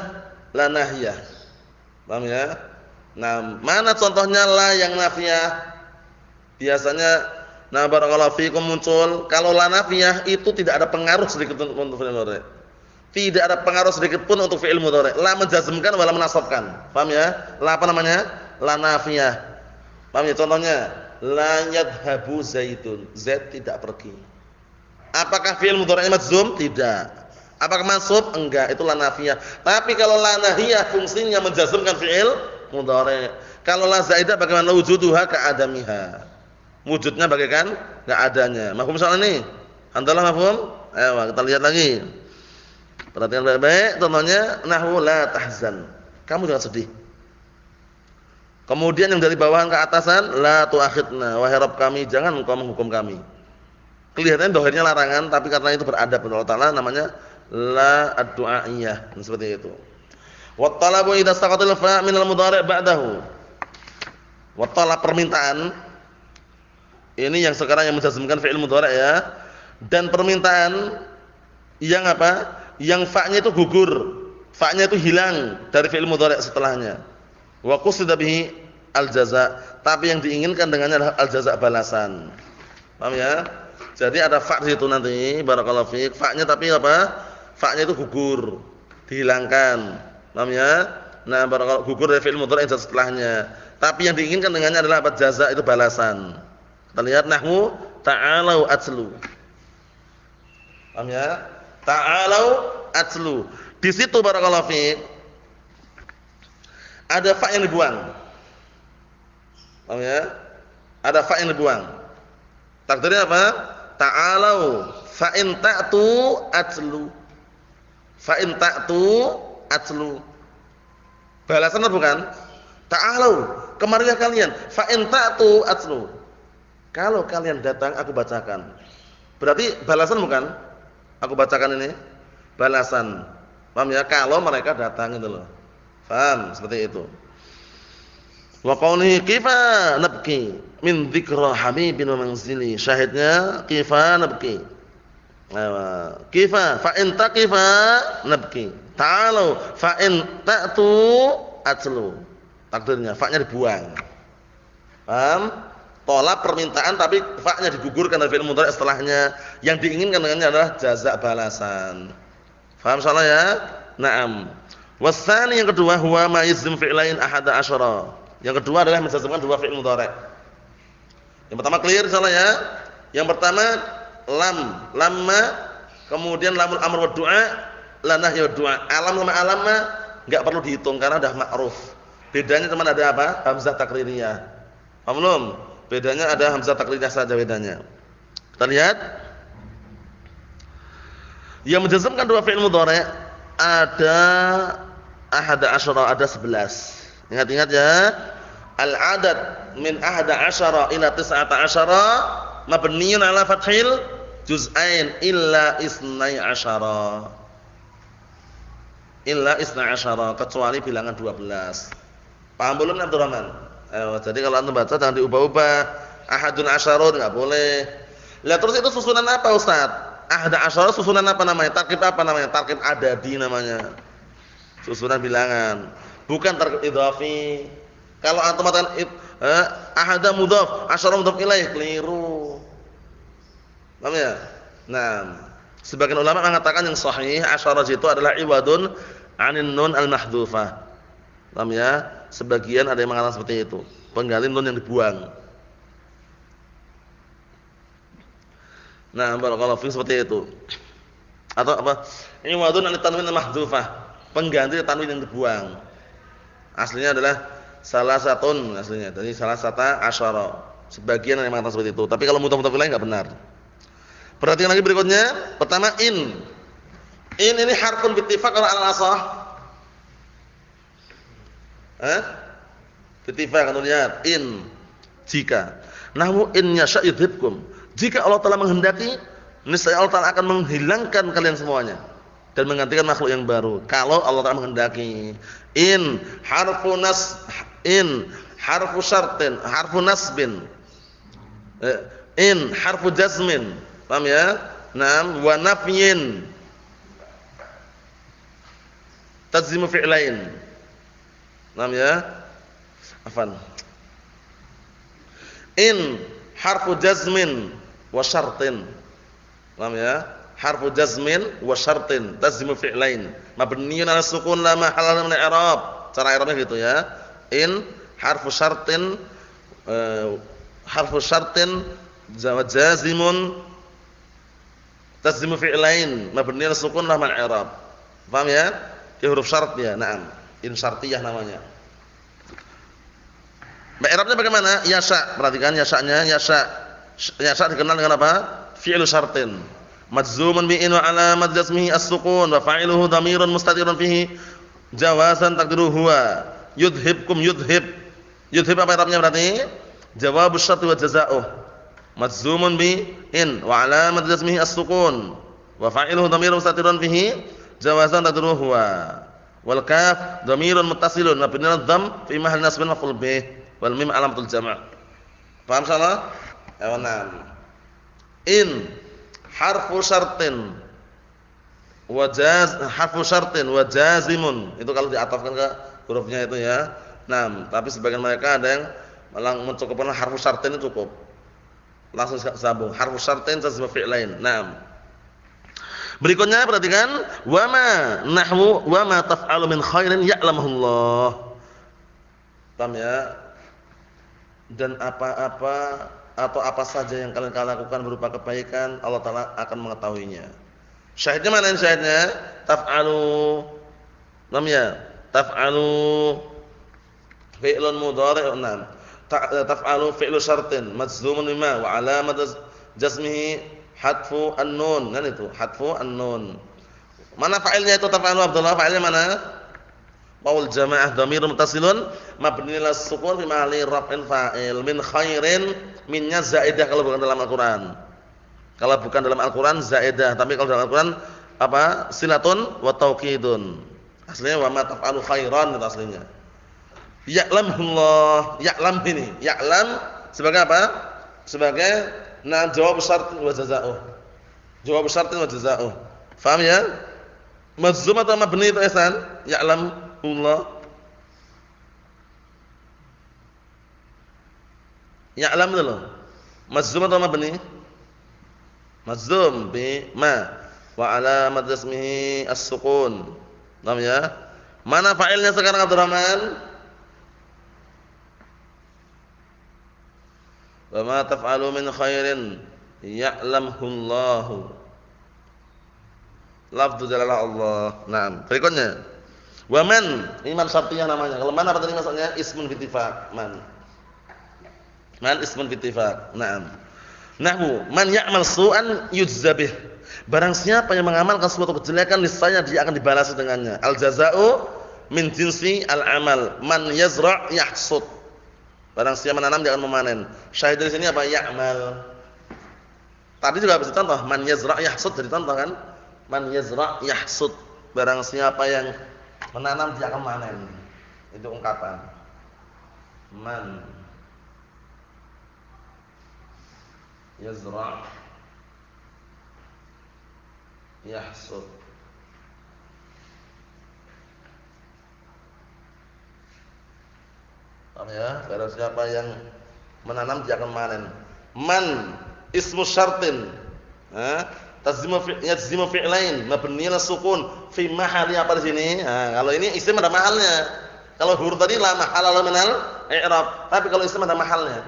la nahiyah. Paham ya? Nah, mana contohnya la yang nafiyah? Biasanya barakallahu fikum muncul kalau la nafiyah itu tidak ada pengaruh sedikit untuk fi'il mudhari'. Tidak ada pengaruh sedikit pun untuk fi'il mudhari'. La menjazmkan wala menasabkan. Paham ya? La apa namanya? La nafiyah. Paham ya contohnya? La yadhhabu Zaidun. Zaid tidak pergi. Apakah fi'il mudhari'nya majzum? Tidak. Apakah mansub? Enggak, itu la nafiyah. Tapi kalau la nahiyah fungsinya menjazmkan fi'il mudhari'. Kalau la zaidah bagaimana wujuduha ka'adamiha? Wujudnya bagaikan enggak adanya. Mafhum soal ini? Antalah mafhum? Ayo kita lihat lagi. Perhatikan baik-baik, contohnya nahwu la tahzan. Kamu jangan sedih. Kemudian yang dari bawahan ke atasan, la tuakhidna, wahai Rabb kami, jangan engkau menghukum kami. Kelihatannya dohirnya larangan, tapi karena itu beradab kepada Allah Ta'ala, namanya la ad-du'aiyah, seperti itu. Wa talabu idza saqatal fa' min al-mudhari' ba'dahu. Wa talab, permintaan. Ini yang sekarang yang menjazmkan fi'il mudhari' ya. Dan permintaan yang apa? Yang fa-nya itu gugur, fa-nya itu hilang dari fi'il mudhari' setelahnya. Wa qusida bihi al-jaza', tapi yang diinginkan dengannya adalah al-jaza', balasan. Paham ya? Jadi ada fa di situ nanti, barakallahu fiik. Fa-nya tapi apa? Fa-nya itu gugur, dihilangkan. Paham ya? Nah, barakallahu, gugur dari fi'il mudhari' setelahnya. Tapi yang diinginkan dengannya adalah apa? Jaza', itu balasan. Kita lihat nahwu ta'alau atslu. Paham ya? Ta'alau atslu. Di situ barakallahu fiik ada fa yang dibuang. Paham ya? Ada fa yang dibuang. Takdirnya apa? Ta'alau fa in ta'tu atslu. Fa in ta'tu atslu. Balasan atau bukan? Ta'alau, kemarilah kalian. Fa in ta'tu atslu. Kalau kalian datang aku bacakan. Berarti balasan bukan? Aku bacakan ini balasan. Paham ya? Kalau mereka datang itu loh. Paham? Seperti itu. Wa qawlihi kifa nabki min dzikra habibin wa manzili. Syahidnya kifa nabki. Kifa fa in taqifa nabki. Ta'alu fa in ta'tu atslu. Takdirnya fa-nya dibuang. Paham? Tolak permintaan tapi fa-nya digugurkan dari fi'il mudhari' setelahnya. Yang diinginkan dengannya adalah jaza' balasan. Paham salah ya? Naam. Wasani, yang kedua, huwa ma yajzim fi'lain ahada asyara. Yang kedua adalah menjazmkan dua fi'il mudhari'. Yang pertama clear salah ya? Yang pertama lamma, kemudian lamul amr wa du'a, la nahy wa du'a. Alam sama alamma enggak perlu dihitung karena sudah ma'ruf. Bedanya cuma ada apa? Hamzah takririyah. Paham belum? Bedanya ada hamzah takririyah saja bedanya. Kita lihat. Yang menjazmkan dua fi'il mudhari' ada ahada asyara, ada 11. Ingat-ingat ya. Al-adad min ahada asyara ila tis'ata asyara mabniyun ala fathil juz'ain illa isnai asyara. Illa isnai asyara, kecuali bilangan 12. Paham belum Abdurrahman? Jadi kalau antum baca jangan diubah-ubah. Ahadun asyarun enggak boleh. Lah terus itu susunan apa Ustaz? Ahada asyara susunan apa namanya? Tarkib apa namanya? Tarkib adadi namanya. Susunan bilangan. Bukan tarkib idhafi. Kalau antum mengatakan ahada mudhaf, asyara mudhaf ilaih, keliru. Paham ya? Nah, sebagian ulama mengatakan yang sahih asyara itu adalah iwadun 'anin nun al-mahdhufah. Paham ya? Sebagian ada yang mengatakan seperti itu. Pengganti nun yang dibuang. Nah, barakallahu fiik seperti itu. Atau apa? Iwadun 'anit tanwin al-mahdhufah. Pengganti tanwin yang dibuang. Aslinya adalah salasatun aslinya. Jadi salasata asyara. Sebagian yang mengatakan seperti itu. Tapi kalau mudhaf ilaih enggak benar. Perhatikan lagi berikutnya. Pertama in. In ini harfun bittifaq ala al-asah. Bittifaq kan lihat in. Jika. Nahwu in yasha yudhibkum. Jika Allah Taala menghendaki, niscaya Allah Taala akan menghilangkan kalian semuanya dan menggantikan makhluk yang baru. Kalau Allah Taala menghendaki. In harfu syartin, harfu nasbin. In harfu jazmin. Paham ya? Naam, wa nafyin. Tazzimu fi'lain. Paham ya? Afan. In harfu jazmin wa syartin. Paham ya? Harfu jazmin wa syartin tazzimu fi'lain mabniyun 'ala sukun la mahalla min i'rab. Cara i'rabnya gitu ya. In harfu syartin jazimun tazzimu fi'lain mabniyun 'ala sukun la mahalla min i'rab. Paham ya? Ini huruf syarat ya. Naam. In syartiyah namanya. I'rabnya bagaimana? Yasha. Perhatikan yasha-nya. Yasha dikenal dengan apa? Fi'lu syartin. majzumun bi in wa alamat jazmihi as-sukun wa fa'iluhu dhamirun mustatirun fihi jawazan taqdiruhu huwa yudhibkum yudhib. Yudhib apa i'rabnya berarti? Jawabus syart wa jazaa'uh. Majzumun bi in wa alamat jazmihi as-sukun wa fa'iluhu dhamirun mustatirun fihi jawazan taqdiruhu huwa. Wal kaf dhamirun muttasilun mabniun 'ala dhamm fi mahalli nasbin maf'ul bih wal mim alamatul jama'. Paham insyaallah? Ayo nam. In harfu syartin wa harfu syartin wa jazimun. Itu kalau diatafkan ke hurufnya itu ya. Nah, tapi sebagian mereka ada yang malah mencukupkan harfu syartin itu cukup. Langsung sambung. Harfu syartin jazm fi'lain. Naam. Berikutnya perhatikan wa ma nahwu wa ma taf'alu min khairin ya'lamuhullah. Paham ya? Dan apa-apa atau apa saja yang kalian lakukan berupa kebaikan, Allah Ta'ala akan mengetahuinya. Syahidnya mana syahidnya? Taf'alu. Paham ya? Taf'alu fi'lun mudhari'. Naam. Taf'alu fi'lu syartin majzumun bima wa alamat jazmihi hadfu an-nun, kan itu, hadfu an-nun. Mana fa'ilnya itu taf'alu Abdullah? Fa'ilnya mana? Qaul jamaah dhamirun muttasilun mabni ala sukun fi mahalli raf'in fa'il. Min khairin, minnya zaidah kalau bukan dalam Al-Qur'an. Kalau bukan dalam Al-Qur'an zaidah, tapi kalau dalam Al-Qur'an apa? Silatun wa taukidun. Aslinya wa ma taf'alu khairan itu aslinya. Ya'lamullah, ya'lam ini. Ya'lam sebagai apa? Sebagai jawab syart wa jazaa'uh. Jawab syart wa jazaa'uh. Paham ya? Majzum atau mabni itu ihsan? Ya'lamullah. Ya'lam itu loh. Majzum atau mabni? Majzum bi ma wa alamat jazmihi as-sukun. Paham ya? Mana fa'ilnya sekarang Abdurrahman? Wa ma taf'alu min khairin ya'lamhullahu. Lafdzu jalalah Allah. Naam. Berikutnya. Wa man, ini man syartiyah namanya. Kalau man apa tadi maksudnya? Ismun bittifaq. Man. Man ismun bittifaq. Naam. Nahwu man ya'mal su'an yujza bih. Barang siapa yang mengamalkan suatu kejelekan niscaya dia akan dibalas dengannya. Al jazaa'u min jinsi al amal. Man yazra' yahsud. Barang siapa menanam dia akan memanen. Syahid dari sini apa? Ya'mal. Tadi juga bisa contoh, man yazra' yahsud jadi contoh kan? Man yazra' yahsud. Barang siapa yang menanam dia akan memanen. Itu ungkapan. Man yazra' yahsud. Paham ya? Barang siapa yang menanam dia akan memanen. Man ismu syartin. Tazzimu fi'lain mabni ala sukun fi mahalli apa di sini? Kalau ini isim ada mahalnya. Kalau huruf tadi la mahalla lahu minal i'rab. Tapi kalau isim ada mahalnya.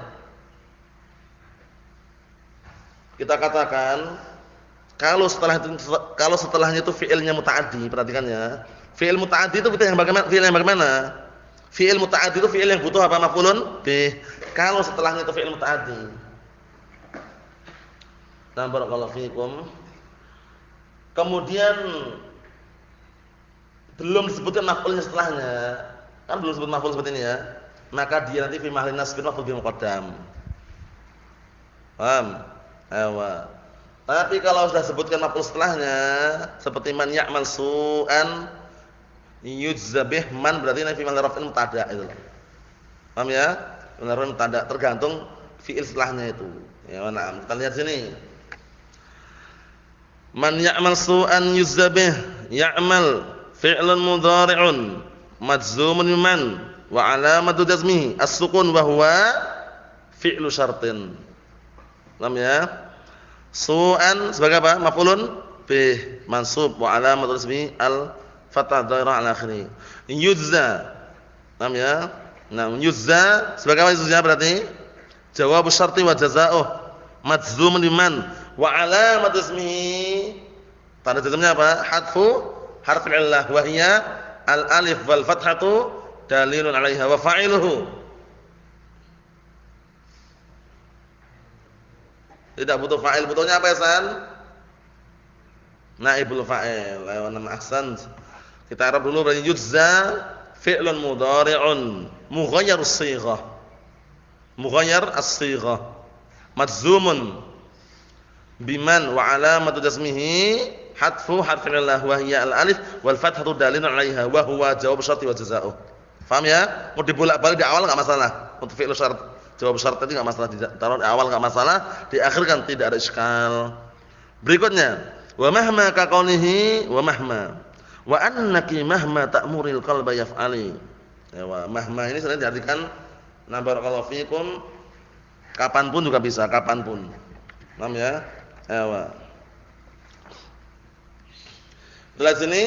Kita katakan kalau setelahnya itu fi'ilnya muta'addi, perhatikan ya. Fi'il muta'addi itu kita yang bagaimana? Fi'il yang bagaimana? Fi'il muta'addi itu fi'il yang butuh apa? Maf'ulun bih. Kalau setelahnya itu fi'il muta'addi. Nah, barakallahu fiikum. Kemudian belum disebutkan maf'ulnya setelahnya. Kan belum disebut maf'ul seperti ini ya. Maka dia nanti fi mahallin nasbin maf'ul bih muqaddam. Paham? Awa. Tapi kalau sudah sebutkan maf'ul setelahnya seperti man ya'mal su'an yujzabih, man berarti fi mahall raf'in mubtada' itu. Paham ya? Benar mubtada' tergantung fi'il setelahnya itu. Ya, nah, kita lihat sini. Man ya'mal su'an yujzabih, ya'mal fi'lun mudhari'un majzumun man wa 'alamatu jazmihi as-sukun wa huwa fi'lu syartin. Paham ya? Su'an sebagai apa? Maf'ulun bih, mansub wa 'alamatu jazmihi al-fathah dhairah ala akhirih. Yujza. Paham ya? Nah, yujza sebagai apa yujza berarti? Jawab syarti wa jazaa'uh majzumun biman wa 'alamatu jazmihi. Tanda jazmnya apa? Hadfu harfil 'illah wa hiya al-alif wal fathatu dalilun 'alaiha wa fa'iluhu. Tidak butuh fa'il, butuhnya apa ya San? naibul fa'il. Ayo nama ahsan. Kita arab dulu berarti yujza fi'lun mudhari'un mughayyar as-shighah. Mughayyar as-shighah. Majzumun biman wa alamatu jazmihi hadfu harfil illah wa hiya al-alif wal fathatu dalilun 'alaiha wa huwa jawab syarti wa jazaa'uh. Paham ya? Mau dibolak-balik di awal enggak masalah. Untuk fi'il syart, jawab syart tadi enggak masalah, ditaruh di awal enggak masalah, di akhir kan tidak ada iskal. Berikutnya, wa mahma ka qawlihi wa mahma wa annaki mahma ta'muril qalba yaf'ali. Ya, wa mahma ini sebenarnya diartikan na barakallahu fikum kapanpun juga bisa, kapanpun. Paham ya? Ewa. Dari sini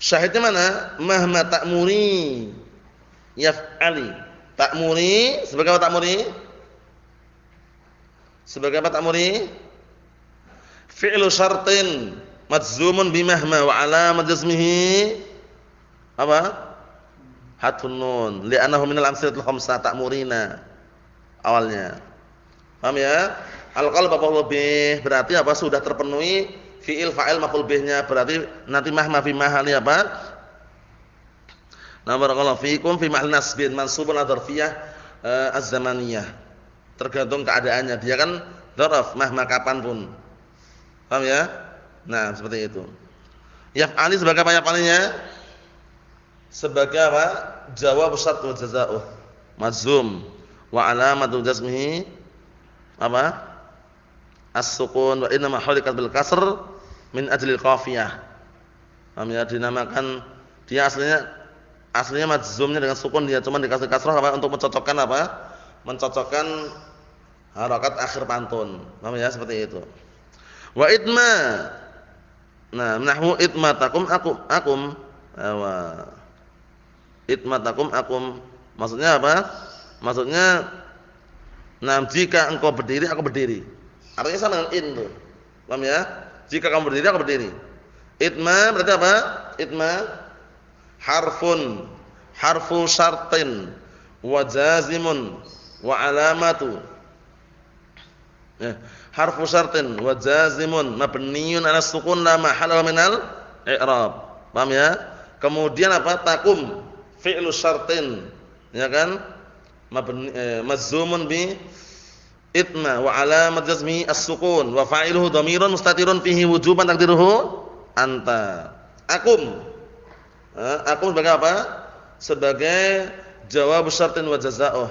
syahidnya mana? Mahma ta'muri yaf'ali. Ta'muri sebagai apa ta'muri? Sebagai apa ta'muri? Fi'lu syartin majzumun bimahma wa alamat jazmihi apa? Hadfun nun li'annahu minal amsilatil khamsah ta'murina awalnya. Paham ya? Al-qalb maf'ul bih berarti apa? Sudah terpenuhi fi'il fa'il maf'ul bihnya, berarti nanti mahma fi mahali apa? Na barakallahu fikum fi mahal nasbin mansubun ad-dzarfiyah az-zamaniyah. Tergantung keadaannya. Dia kan dzaraf mahma kapan pun. Paham ya? Nah, seperti itu. Yaf'ali sebagai apa yaf'alinya? Sebagai apa? Jawab syart wa jazaa'uh. Majzum wa alamatu jazmihi apa? As-sukun wa inna ma hulikat bil kasr min ajlil qafiyah. Paham ya? Dinamakan dia aslinya majzumnya dengan sukun, dia cuma dikasih kasrah apa? Untuk mencocokkan apa? Mencocokkan harakat akhir pantun. Paham ya? Seperti itu. Wa idma. Nah, nahwu idmatakum akum. Wa idmatakum akum. Maksudnya apa? Maksudnya nah, jika engkau berdiri, aku berdiri. Artinya sama dengan in tuh. Paham ya? Jika kamu berdiri, aku berdiri. Itma berarti apa? Itma harfu syartin wa jazimun wa alamatu. Ya, harfu syartin wa jazimun mabniyun 'ala sukun la mahalla minal i'rab. Paham ya? Kemudian apa? Takum fi'lu syartin. Ya kan? Mazzumun bi itma wa alamat jazmi as-sukun wa fa'iluhu dhamirun mustatirun fihi wujuban taqdiruhu anta. Akum sebagai apa? Sebagai jawab syartin wa jazaa'uh.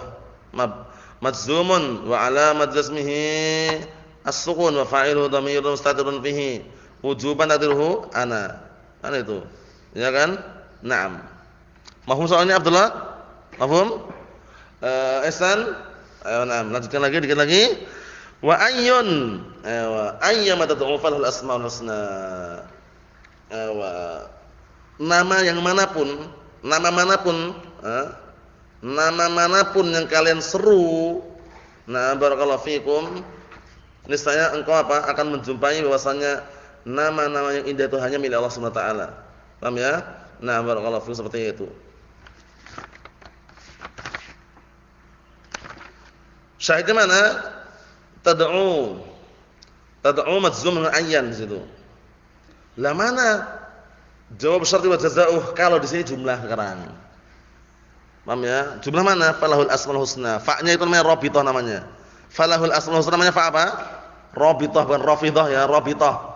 Majzumun wa alamat jazmihi as-sukun wa fa'iluhu dhamirun mustatirun fihi wujuban taqdiruhu ana. Kan itu. Ya kan? Naam. Mafhum soalnya Abdullah? Mafhum? Ihsan? Ayo lanjutkan lagi dikit lagi. Wa ayyun. Ayyama tad'u falahul asmaul husna. Nama yang manapun, nama manapun yang kalian seru. Nah, barakallahu fikum. Niscaya engkau apa? Akan menjumpai bahwasanya nama-nama yang indah itu hanya milik Allah Subhanahu wa taala. Paham ya? Nah, barakallahu fikum seperti itu. Syahidnya mana? Tad'u majzum dengan ayyan di situ. Lah mana jawab syarti wa jazaa'uh kalau di sini jumlah sekarang. Paham ya? Jumlah mana? Falahul asmaul husna. Fa-nya itu namanya rabithah namanya. Falahul asmaul husna namanya fa apa? Rabithah bukan rafidah ya, rabithah.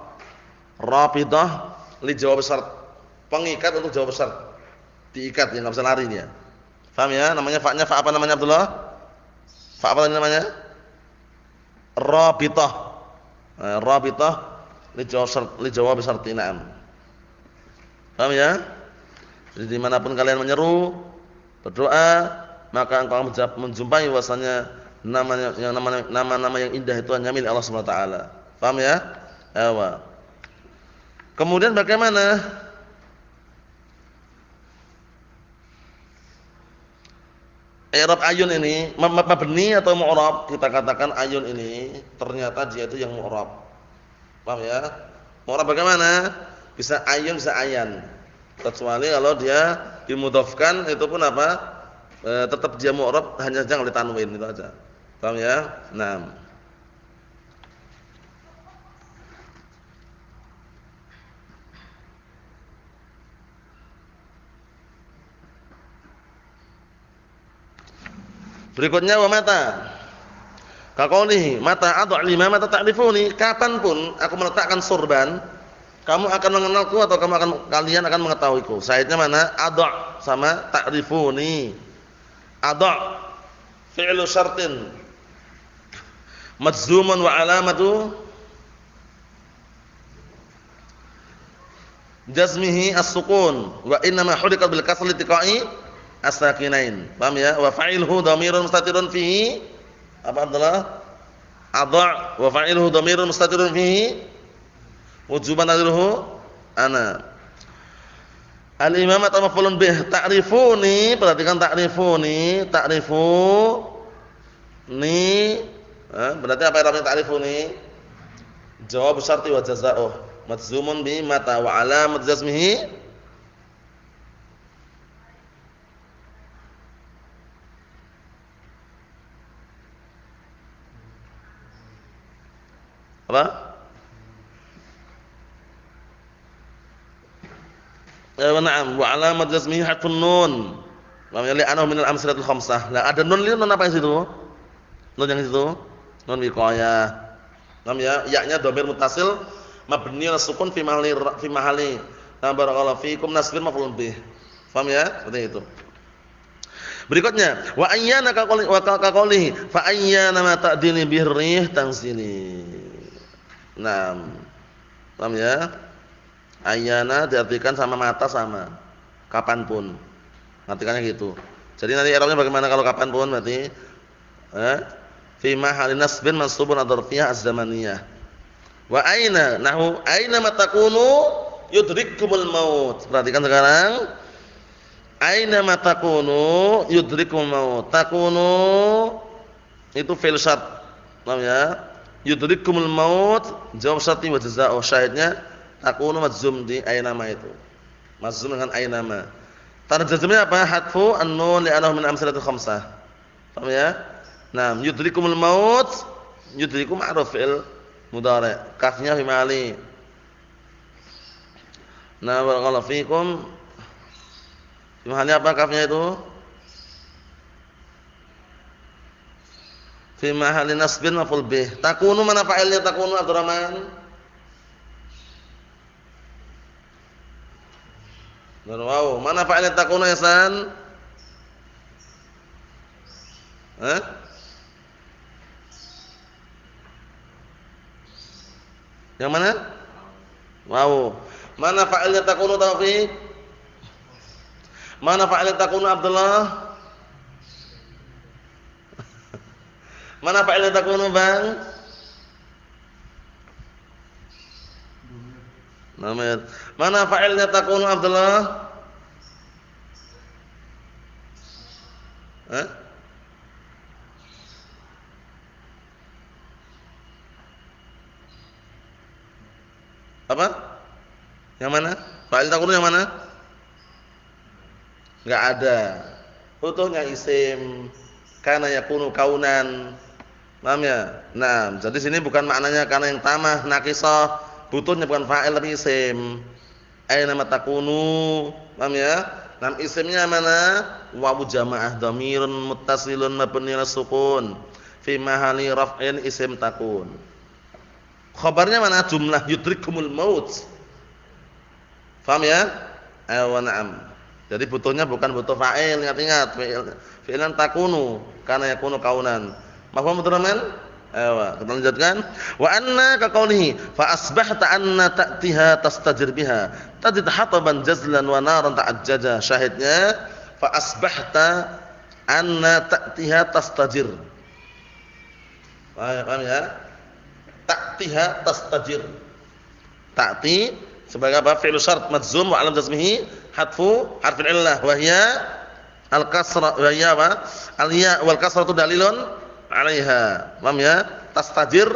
Rabithah li jawab syart. Pengikat untuk jawab syart. Diikat ya, enggak bisa lari dia. Paham ya? Namanya fa-nya fa apa namanya Abdullah? Fa apa namanya? Rabithah. Rabithah li jawab syarti na'am. Paham ya? Jadi dimanapun kalian menyeru berdoa, maka engkau menjumpai bahwasanya nama-nama yang indah itu hanya milik Allah Subhanahu wa taala. Paham ya? Ewa. Kemudian bagaimana? I'rab ayun ini mabni atau mu'rab? Kita katakan ayun ini ternyata dia itu yang mu'rab. Paham ya? Mu'rab bagaimana? Bisa ayun bisa ayan. Kecuali kalau dia dimudhafkan itu pun apa? Tetap dia mu'rab hanya saja oleh tanwin itu aja. Paham ya? Naam. Berikutnya wa mata. Kaqaulihi mata ad'a lima mata ta'rifuni, kapanpun aku meletakkan sorban, kamu akan mengenalku atau kalian akan mengetahuiku. Syaitnya mana? Ad'a sama ta'rifuni. Ad'a fi'lu syartin majzumun wa alamatu jazmihi as-sukun wa innama hurikat bil kasri tiqai as-sakinain. Paham ya? Wa fa'ilhu dhamirun mustatirun fihi apa adalah adha wa fa'iluhu dhamirun mustatirun fihi wujuban nadhiruhu ana. Al-imam atau maf'ulun bih ta'rifuni, perhatikan ta'rifuni, berarti apa artinya ta'rifuni? Jawab syarti wa jazaa'uh majzumun bi mata wa alamat jazmihi apa? Na'am wa alamat jazmihi harfun nun. Namanya li'anahu minal amsalatul khamsah. Lah ada nun apa yang situ? Nun yang situ? Nun wiqayah. Namanya ya-nya dhamir muttasil mabni 'ala sukun fi mahalli barakallahu fikum nasbin maf'ulun bih. Paham ya? Seperti itu. Berikutnya wa ayyana qawlihi fa ayyana ma ta'dini birrih tanzili. Nah, paham ya? Ayyana diartikan sama mata sama kapanpun. Artikannya gitu. Jadi nanti i'rabnya bagaimana kalau kapanpun berarti fi mahalli nasbin mansubun ad-dzarfiyah az-zamaniyah. Wa aina nahu aina ma takunu yudrikumul maut. Perhatikan sekarang. Aina ma takunu yudrikumul maut. Takunu itu fi'il syart. Paham ya? Yudrikumul maut jawab syarti wa jazaa'u. Syahidnya takunu majzum di aina ma itu. Majzum dengan aina ma. Tanda jazmnya apa? Hadfu an-nun li'annahu min amsalatil khamsah. Paham ya? Nah, yudrikumul maut, yudrikum ma'ruf fi'il mudhari'. Kafnya fi ma'ali. Nah, barakallahu fikum. Fi mahalli apa kafnya itu? Fi mahalli nasbin maf'ul bih. Takunu mana fa'ilnya takunu Abdurrahman? Wow, mana fa'ilnya takunu Hasan? Yang mana? Wow. Mana fa'ilnya takunu Taufik? Mana fa'ilnya takunu Abdullah? Mana fa'ilnya takunu Bang? Namanya. Mana fa'ilnya takunu Abdullah? Apa? Yang mana? Fa'il takunu yang mana? Enggak ada. Utuhnya isim. Kana yakunu kaunan. Paham ya? Nah, jadi sini bukan maknanya kana yang tamah nakisah, butuhnya bukan fa'il tapi isim. Aina ma takunu. Paham ya? Nam isimnya mana? Wawu jamaah dhamirun muttasilun mabni 'ala sukun fi mahalli raf'in isim takun. Khabarnya mana? Jumlah yudrikumul maut. Paham ya? Ayo na'am. Jadi butuhnya bukan butuh fa'il, ingat-ingat fi'lan takunu kana yakunu kaunan. Mafhum Abdurrahman? Ayo, kita lanjutkan. Wa anna ka qaulihi fa asbahta anna ta'tiha tastajir biha. Tadid hataban jazlan wa naran ta'ajjaja. Syahidnya fa asbahta anna ta'tiha tastajir. Paham ya? Ta'tiha tastajir. Ta'ti sebagai apa? Fi'il syart majzum wa alam jazmihi hadfu harfil illah wa hiya al-kasra wa hiya apa? Al-ya wal kasratu dalilun 'alaiha. Paham ya? Tastajir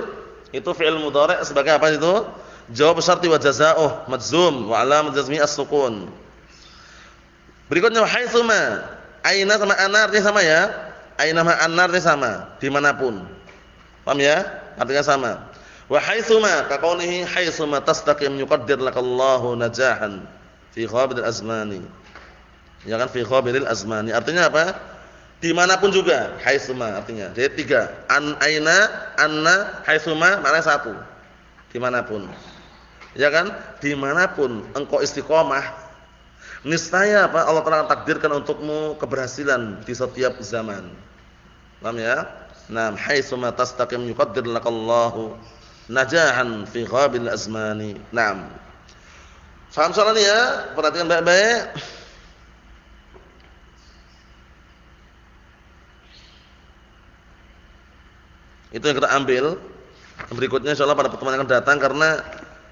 itu fi'il mudhari' sebagai apa itu? Jawab syarti wa jazaa'uh majzum wa alam jazmihi as-sukun. Berikutnya haitsuma. Aina sama ana artinya sama ya? Aina sama ana artinya sama, dimanapun. Paham ya? Artinya sama. Wa haitsuma ka qaunihi haitsuma tastaqim yuqaddir lakallahu najahan fi khabiril azmani. Ya kan fi khabiril azmani. Artinya apa? Dimanapun juga, haitsuma artinya. Jadi 3. An aina, anna, haitsuma maknanya 1. Dimanapun. Ya kan? Dimanapun engkau istiqomah, niscaya apa? Allah Ta'ala takdirkan untukmu keberhasilan di setiap zaman. Paham ya? Naam, haitsuma tastaqim yuqaddir lakallahu najahan fi ghabil azmani. Naam. Faham soal ini ya? Perhatikan baik-baik. Itu yang kita ambil. Berikutnya insyaallah pada pertemuan yang akan datang karena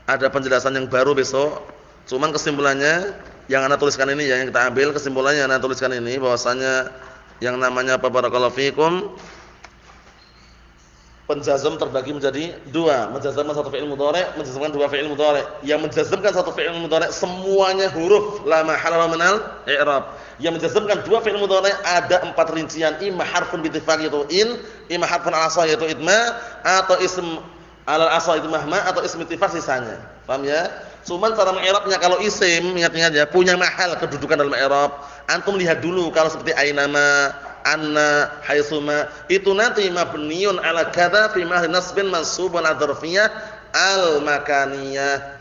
ada penjelasan yang baru besok. Cuman kesimpulannya yang ana tuliskan ini ya, yang kita ambil kesimpulannya ana tuliskan ini bahwasanya yang namanya apa barakallahu fikum, penjazm terbagi menjadi 2, menjazmkan satu fi'il mudhari', menjazmkan 2 fi'il mudhari'. Yang menjazmkan satu fi'il mudhari' semuanya huruf la mahalala minal i'rab. Yang menjazmkan 2 fi'il mudhari' ada 4 rincian, imma harfun biittifaq yaitu in, imma harfun al-asal yaitu idma, atau ism al-asal itu mahma, atau ism ittifaq sisanya. Paham ya? Cuman cara mengi'rabnya kalau isim ingat-ingat ya, punya mahal kedudukan dalam i'rab. Antum lihat dulu kalau seperti ainama, anna, haitsuma itu nanti mabniun ala kadza fi mahall nasbin mansubun adzarfiyah al-makaniyah.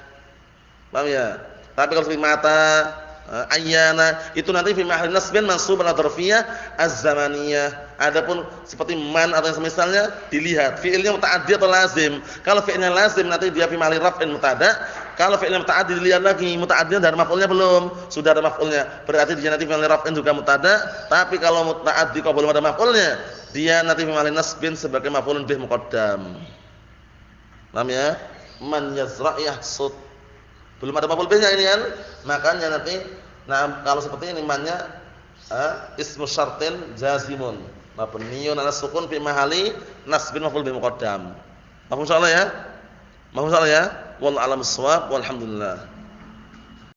Paham ya? Tapi kalau seperti mata, ayyana itu nanti fi mahall nasbin mansubun adzarfiyah az-zamaniyah. Adapun seperti man atau yang semisalnya dilihat fi'ilnya muta'addi atau lazim. Kalau fi'ilnya lazim nanti dia fi mahall raf'in mubtada'. Kalau fi'ilnya muta'addi dilihat lagi muta'addinya dari maf'ulnya belum. Sudah ada maf'ulnya. Berarti dia nanti fi mahall raf'in juga mubtada'. Tapi kalau muta'addi kalau belum ada maf'ulnya, dia nanti fi mahall nasbin sebagai maf'ulun bih muqaddam. Paham ya? Man yazra' yahsud. Belum ada maf'ul bihnya ini kan? Makanya nanti kalau seperti ini mannya ismu syartin jazimun. Mabniun 'ala sukun fi mahalli nasbin maf'ul bih muqaddam. Paham insyaallah ya? Wallahu a'lam bissawab walhamdulillah.